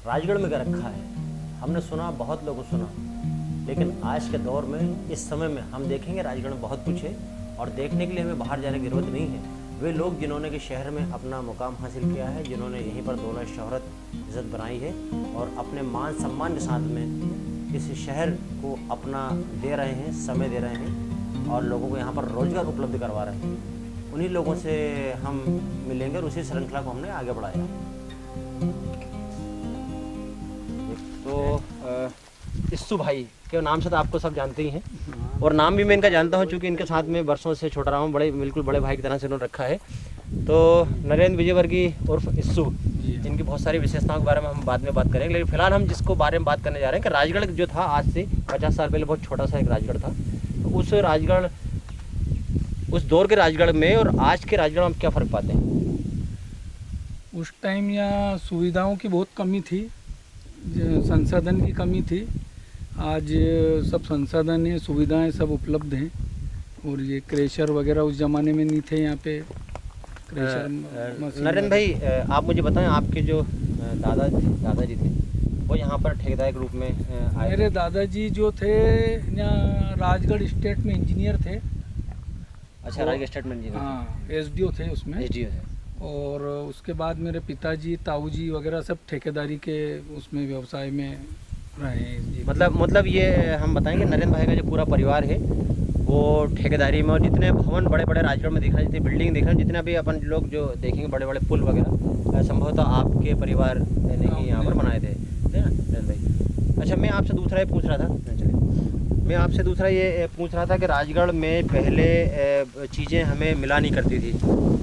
राजगढ़ में क्या रखा है। हमने सुना, बहुत लोगों सुना, लेकिन आज के दौर में, इस समय में हम देखेंगे राजगढ़ में बहुत कुछ है और देखने के लिए हमें बाहर जाने की ज़रूरत नहीं है। वे लोग जिन्होंने कि शहर में अपना मुकाम हासिल किया है, जिन्होंने यहीं पर दौलत शोहरत इज़्ज़त बनाई है और अपने मान सम्मान के साथ में इस शहर को अपना दे रहे हैं, समय दे रहे हैं और लोगों को यहाँ पर रोज़गार उपलब्ध करवा रहे हैं। उन्हीं लोगों से हम मिलेंगे और उसी श्रृंखला को हमने आगे बढ़ाया। तो इस्सू भाई के नाम से तो आपको सब जानते ही हैं और नाम भी मैं इनका जानता हूं, क्योंकि इनके साथ में वर्षों से छोटा रहा हूं। बिल्कुल बड़े भाई की तरह से उन्होंने रखा है। तो नरेंद्र विजयवर्गीय उर्फ इस्सू, इनकी बहुत सारी विशेषताओं के बारे में हम बाद में बात करेंगे, लेकिन फिलहाल हम जिसको बारे में बात करने जा रहे हैं कि राजगढ़ जो था आज से 50 साल पहले बहुत छोटा सा एक राजगढ़ था। तो उस राजगढ़, उस दौर के राजगढ़ में और आज के राजगढ़ में क्या फ़र्क पाते हैं? उस टाइम यहाँ सुविधाओं की बहुत कमी थी, संसाधन की कमी थी। आज सब संसाधन है, सुविधाएं सब उपलब्ध हैं। और ये क्रेशर वगैरह उस ज़माने में नहीं थे यहाँ पे। क्रेशर नरेंद्र भाई, आप मुझे बताएं, आपके जो दादाजी थे वो यहाँ पर ठेकेदार के रूप में आए? मेरे दादाजी जो थे यहाँ राजगढ़ स्टेट में इंजीनियर थे। अच्छा, राजगढ़ स्टेट में इंजीनियर? हाँ, एसडीओ थे उसमें। एसडीओ थे। और उसके बाद मेरे पिताजी, ताऊजी वगैरह सब ठेकेदारी के उसमें व्यवसाय में रहे हैं। मतलब ये हम बताएंगे, नरेंद्र भाई का जो पूरा परिवार है वो ठेकेदारी में, और जितने भवन बड़े बड़े राजगढ़ में दिख रहे हैं, जितनी बिल्डिंग दिख रहे हैं, जितने भी अपन लोग जो देखेंगे बड़े बड़े पुल वगैरह, संभवतः आपके परिवार ने ही यहाँ पर बनाए थे, है ना नरेंद्र भाई? अच्छा, मैं आपसे दूसरा ये पूछ रहा था कि राजगढ़ में पहले चीज़ें हमें मिला नहीं करती थी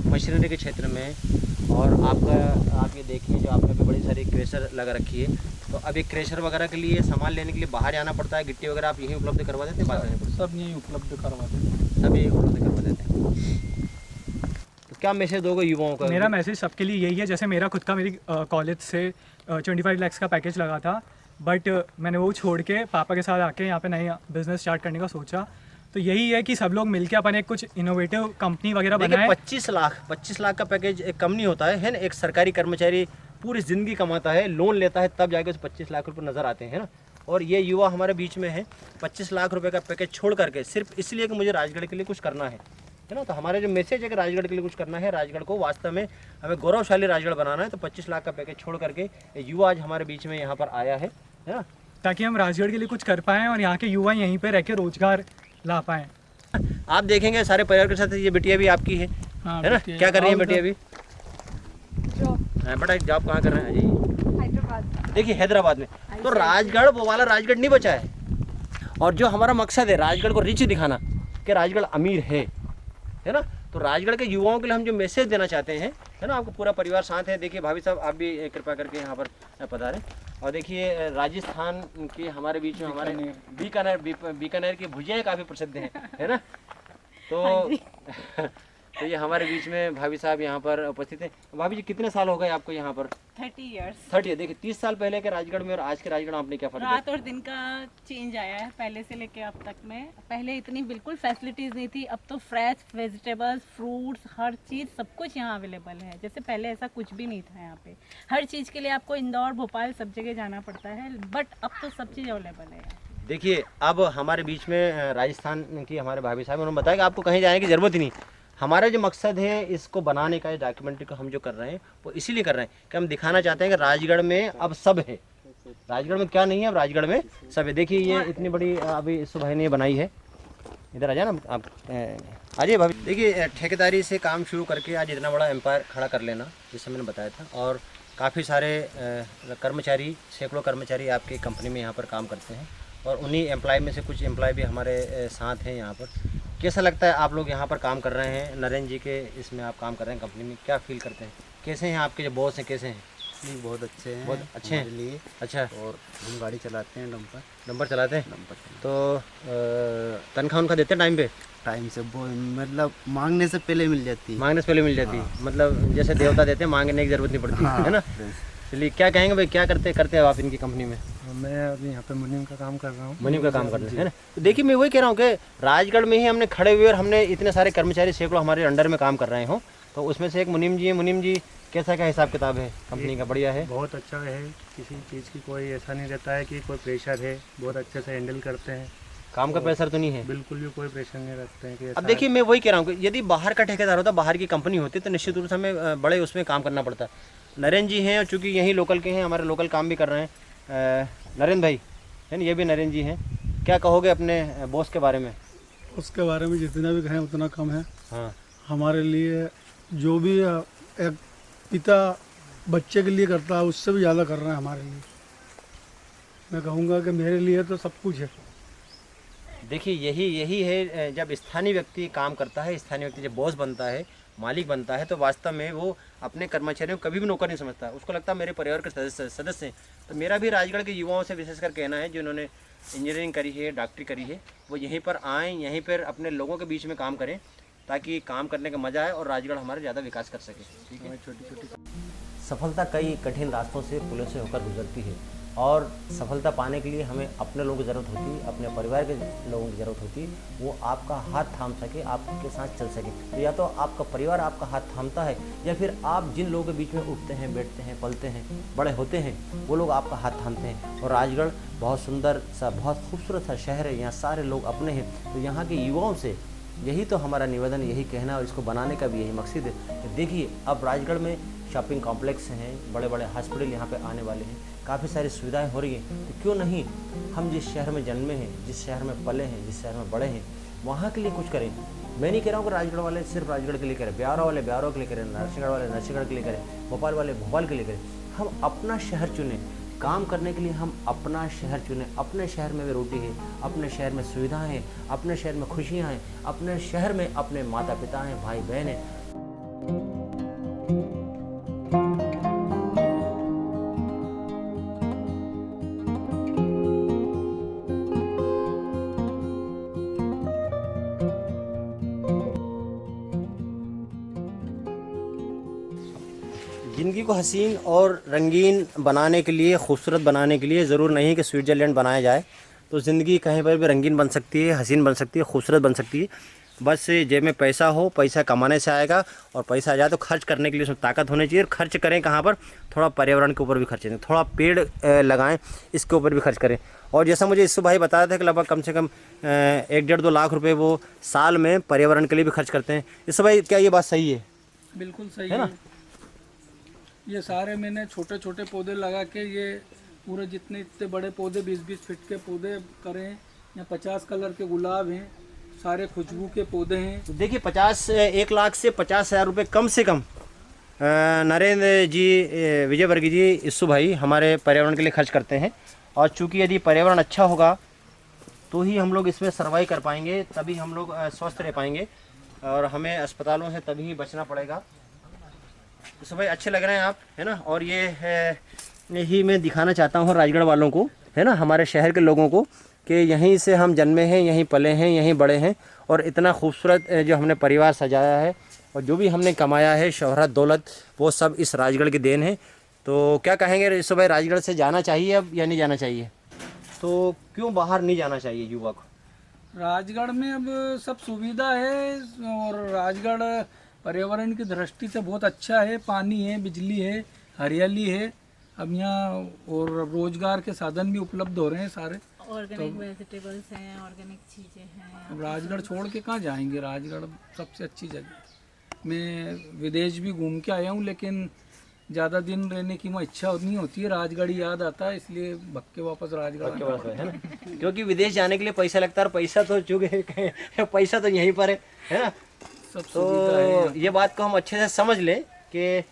मशीनरी के क्षेत्र में, और आप ये देखिए जो आपने भी बड़ी सारी क्रेशर लगा रखी है। तो अब एक क्रेशर वगैरह के लिए सामान लेने के लिए बाहर जाना पड़ता है, गिट्टी वगैरह आप यहीं उपलब्ध करवा देते हैं? सब यहीं उपलब्ध करवा देते हैं। सब यहीं उपलब्ध करवा देते हैं। तो क्या मैसेज दोगे युवाओं का? मेरा मैसेज सबके लिए यही है। जैसे मेरा खुद का, मेरी कॉलेज से 25 लाख का पैकेज लगा था, बट मैंने वो छोड़ के पापा के साथ आके यहाँ पे नई बिजनेस स्टार्ट करने का सोचा। तो यही है कि सब लोग मिलके अपन एक कुछ इनोवेटिव कंपनी वगैरह बनाए। 25 लाख का पैकेज एक कम नहीं होता है ना? एक सरकारी कर्मचारी पूरी ज़िंदगी कमाता है, लोन लेता है, तब जाके उसे 25 लाख रुपए नज़र आते हैं ना। और ये युवा हमारे बीच में है, 25 लाख रुपए का पैकेज छोड़ करके सिर्फ इसलिए कि मुझे राजगढ़ के लिए कुछ करना है ना। तो हमारा जो मैसेज है कि राजगढ़ के लिए कुछ करना है, राजगढ़ को वास्तव में हमें गौरवशाली राजगढ़ बनाना है, तो 25 लाख का पैकेज छोड़ करके युवा आज हमारे बीच में यहाँ पर आया है ना, ताकि हम राजगढ़ के लिए कुछ कर पाएँ और यहाँ के युवा यहीं पर रह के रोजगार ला पाएँ। आप देखेंगे सारे परिवार के साथ। ये बिटिया भी आपकी है, है ना? क्या कर रही है बिटिया अभी? बेटा जॉब कहाँ कर रहे हैं? जी, हैदराबाद। देखिए हैदराबाद में। तो राजगढ़ वो वाला राजगढ़ नहीं बचा है। और जो हमारा मकसद है राजगढ़ को रिच दिखाना कि राजगढ़ अमीर है ना, तो राजगढ़ के युवाओं के लिए हम जो मैसेज देना चाहते हैं, है ना, आपको पूरा परिवार साथ है। देखिए भाभी साहब, आप भी कृपा करके यहाँ पर पधारें। और देखिए राजस्थान के हमारे बीच में हमारे बीकानेर की भुजियाएँ काफ़ी प्रसिद्ध हैं, है ना? तो ये हमारे बीच में भाभी साहब यहाँ पर उपस्थित हैं। भाभी जी, कितने साल हो गए आपको यहाँ पर? 30 इयर्स। 30। देखिए 30 साल पहले के राजगढ़ में और आज के राजगढ़ में आपने क्या फर्क देखा? रात और दिन का चेंज आया है पहले से लेके अब तक में। पहले इतनी बिल्कुल फैसिलिटीज़ नहीं थी, अब तो फ्रेश वेजिटेबल्स, फ्रूट्स, हर चीज़ सब कुछ यहाँ अवेलेबल है। जैसे पहले ऐसा कुछ भी नहीं था यहाँ पे। हर चीज़ के लिए आपको इंदौर, भोपाल सब जगह जाना पड़ता है, बट अब तो सब चीज़ अवेलेबल है। देखिए अब हमारे बीच में राजस्थान की हमारे भाभी साहब, उन्होंने बताया कि आपको कहीं जाने की ज़रूरत ही नहीं। हमारा जो मकसद है इसको बनाने का, डॉक्यूमेंट्री को हम जो कर रहे हैं वो इसीलिए कर रहे हैं कि हम दिखाना चाहते हैं कि राजगढ़ में अब सब है। राजगढ़ में क्या नहीं है, अब राजगढ़ में सब है। देखिए ये इतनी बड़ी अभी इस भाई ने बनाई है। इधर आ जाए ना आप, आ जाइए भाभी। देखिए ठेकेदारी से काम शुरू करके आज इतना बड़ा एम्पायर खड़ा कर लेना, जैसे मैंने बताया था। और काफ़ी सारे कर्मचारी, सैकड़ों कर्मचारी आपकी कंपनी में यहाँ पर काम करते हैं, और उन्हीं एम्प्लॉय में से कुछ एम्प्लॉय भी हमारे साथ हैं यहाँ पर। कैसा लगता है आप लोग यहाँ पर काम कर रहे हैं? नरेंद्र जी के इसमें आप काम कर रहे हैं कंपनी में, क्या फील करते हैं? कैसे हैं आपके जो बॉस हैं, कैसे हैं? नहीं, बहुत अच्छे हैं, बहुत अच्छे हैं लिए। अच्छा, और हम गाड़ी चलाते हैं, डंपर चलाते हैं। तो तनख्वाह उनका देते हैं टाइम पे? टाइम से वो मतलब मांगने से पहले मिल जाती है। मांगने से पहले मिल जाती है। मतलब जैसे देवता देते हैं, मांगने की ज़रूरत नहीं पड़ती, है ना? चलिए, क्या कहेंगे भाई, क्या करते हैं आप इनकी कंपनी में? मैं अभी यहाँ पे मुनीम का काम कर रहा हूँ। मुनीम का काम कर रहे हैं, है ना? तो देखिए मैं वही कह रहा हूँ कि राजगढ़ में ही हमने खड़े हुए और हमने इतने सारे कर्मचारी सैकड़ों हमारे अंडर में काम कर रहे हों, तो उसमें से एक मुनीम जी हैं। मुनीम जी, कैसा क्या हिसाब किताब है कंपनी का? बढ़िया है। बहुत अच्छा है, किसी चीज़ की कोई ऐसा नहीं रहता है कि कोई प्रेशर है, बहुत अच्छे से हैंडल करते हैं। काम का प्रेशर तो नहीं है? बिल्कुल भी कोई प्रेशर नहीं रखते हैं कि अब ऐसा देखिए मैं वही कह रहा हूँ कि यदि बाहर का ठेकेदार होता, बाहर की कंपनी होती तो निश्चित रूप से हमें बड़े उसमें काम करना पड़ता। नरेंद्र जी हैं और चूँकि यहीं लोकल के हैं, हमारे लोकल काम भी कर रहे हैं। नरेंद्र भाई है ना, ये भी नरेंद्र जी हैं, क्या कहोगे अपने बॉस के बारे में? उसके बारे में जितना भी कहें उतना कम है। हाँ हमारे लिए जो भी एक पिता बच्चे के लिए करता है उससे भी ज़्यादा कर रहे हैं हमारे लिए। मैं कहूँगा कि मेरे लिए तो सब कुछ है। देखिए यही है, जब स्थानीय व्यक्ति काम करता है, स्थानीय व्यक्ति जब बॉस बनता है, मालिक बनता है, तो वास्तव में वो अपने कर्मचारियों को कभी भी नौकर नहीं समझता। उसको लगता है मेरे परिवार के सदस्य हैं। तो मेरा भी राजगढ़ के युवाओं से विशेषकर कहना है, जिन्होंने इंजीनियरिंग करी है, डॉक्टरी करी है, वो यहीं पर आएँ, यहीं पर अपने लोगों के बीच में काम करें, ताकि काम करने का मज़ा आए और राजगढ़ हमारे ज़्यादा विकास कर सके। ठीक है। छोटी सफलता कई कठिन रास्तों से, पुलों से होकर गुजरती है, और सफलता पाने के लिए हमें अपने लोगों की ज़रूरत होती है, अपने परिवार के लोगों की ज़रूरत होती है। वो आपका हाथ थाम सके, आपके साथ चल सके। तो या तो आपका परिवार आपका हाथ थामता है, या फिर आप जिन लोगों के बीच में उठते हैं, बैठते हैं, पलते हैं, बड़े होते हैं, वो लोग आपका हाथ थामते हैं। और राजगढ़ बहुत सुंदर सा, बहुत खूबसूरत सा शहर है, यहाँ सारे लोग अपने हैं। तो यहाँ के युवाओं से यही तो हमारा निवेदन, यही कहना, और इसको बनाने का भी यही मकसद है कि देखिए अब राजगढ़ में शॉपिंग कॉम्प्लेक्स हैं, बड़े बड़े हॉस्पिटल यहाँ पे आने वाले हैं, काफ़ी सारी सुविधाएं हो रही हैं। तो क्यों नहीं हम जिस शहर में जन्मे हैं, जिस शहर में पले हैं, जिस शहर में बड़े हैं, वहाँ के लिए कुछ करें। मैं नहीं कह रहा हूँ कि राजगढ़ वाले सिर्फ राजगढ़ के लिए करें, ब्यावरा वाले ब्यावरा के लिए करें, नरसिंहगढ़ वाले नरसिंहगढ़ के लिए करें, भोपाल वाले भोपाल के लिए करें। हम अपना शहर चुनें, काम करने के लिए हम अपना शहर चुनें। अपने शहर में भी रोटी है, अपने शहर में सुविधाएं हैं, अपने शहर में खुशियाँ हैं, अपने शहर में अपने माता पिता हैं, भाई बहन हैं। ज़िंदगी को हसीन और रंगीन बनाने के लिए, खूबसूरत बनाने के लिए ज़रूर नहीं कि स्विट्ज़रलैंड बनाया जाए। तो ज़िंदगी कहीं पर भी रंगीन बन सकती है, हसीन बन सकती है, खूबसूरत बन सकती है। बस जेब में पैसा हो, पैसा कमाने से आएगा, और पैसा आ जाए तो खर्च करने के लिए उसमें ताकत होनी चाहिए। और खर्च करें कहाँ पर? थोड़ा पर्यावरण के ऊपर भी खर्च करें, थोड़ा पेड़ लगाएं, इसके ऊपर भी खर्च करें। और जैसा मुझे इस्सू भाई बताया था कि लगभग कम से कम 1-1.5-2 लाख रुपये वो साल में पर्यावरण के लिए भी खर्च करते हैं। इस्सू भाई क्या ये बात सही है? बिल्कुल सही है ना? ये सारे मैंने छोटे छोटे पौधे लगा के, ये पूरे जितने इतने बड़े पौधे 20-20 फीट के पौधे करे हैं। यहाँ 50 कलर के गुलाब हैं, सारे खुशबू के पौधे हैं। तो देखिए 1 लाख से 50,000 रुपये कम से कम नरेंद्र जी, विजयवर्गीय जी, इस्सू भाई हमारे पर्यावरण के लिए खर्च करते हैं। और चूँकि यदि पर्यावरण अच्छा होगा तो ही हम लोग इसमें सर्वाइव कर पाएंगे, तभी हम लोग स्वस्थ रह पाएंगे, और हमें अस्पतालों से तभी बचना पड़ेगा। तो भाई अच्छे लग रहे हैं आप, है ना? और ये है, यही मैं दिखाना चाहता हूँ राजगढ़ वालों को, है ना, हमारे शहर के लोगों को, कि यहीं से हम जन्मे हैं, यहीं पले हैं, यहीं बड़े हैं, और इतना खूबसूरत जो हमने परिवार सजाया है, और जो भी हमने कमाया है, शोहरत दौलत, वो सब इस राजगढ़ की देन है। तो क्या कहेंगे इस भाई, राजगढ़ से जाना चाहिए अब या नहीं जाना चाहिए? तो क्यों बाहर नहीं जाना चाहिए युवा को? राजगढ़ में अब सब सुविधा है, और राजगढ़ पर्यावरण की दृष्टि से बहुत अच्छा है। पानी है, बिजली है, हरियाली है। अब यहाँ और रोजगार के साधन भी उपलब्ध हो रहे हैं सारे। ऑर्गेनिक वेजिटेबल्स हैं, ऑर्गेनिक चीज़ें हैं। अब राजगढ़ छोड़ के कहाँ जाएंगे? राजगढ़ सबसे अच्छी जगह। मैं विदेश भी घूम के आया हूँ, लेकिन ज़्यादा दिन रहने की इच्छा नहीं होती है, राजगढ़ ही याद आता है, इसलिए भग के वापस राजगढ़ आना पड़ता है ना? क्योंकि विदेश जाने के लिए पैसा लगता है, और पैसा तो चूँकि पैसा तो यहीं पर है ना? सब सुविधा है। तो ये बात को हम अच्छे से समझ लें कि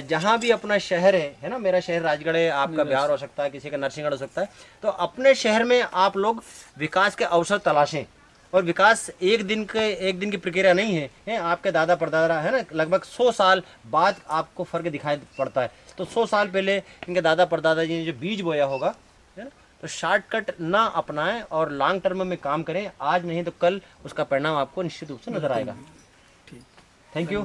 जहाँ भी अपना शहर है ना, मेरा शहर राजगढ़ है, आपका बिहार हो सकता है, किसी का नरसिंहगढ़ हो सकता है, तो अपने शहर में आप लोग विकास के अवसर तलाशें। और विकास एक दिन की प्रक्रिया नहीं है, आपके दादा परदादा है ना, लगभग 100 साल बाद आपको फ़र्क दिखाई पड़ता है। तो 100 साल पहले इनके दादा परदादा जी ने जो बीज बोया होगा, है ना, तो शॉर्टकट ना अपनाएं और लॉन्ग टर्म में काम करें। आज नहीं तो कल उसका परिणाम आपको निश्चित रूप से नजर आएगा। Thank you.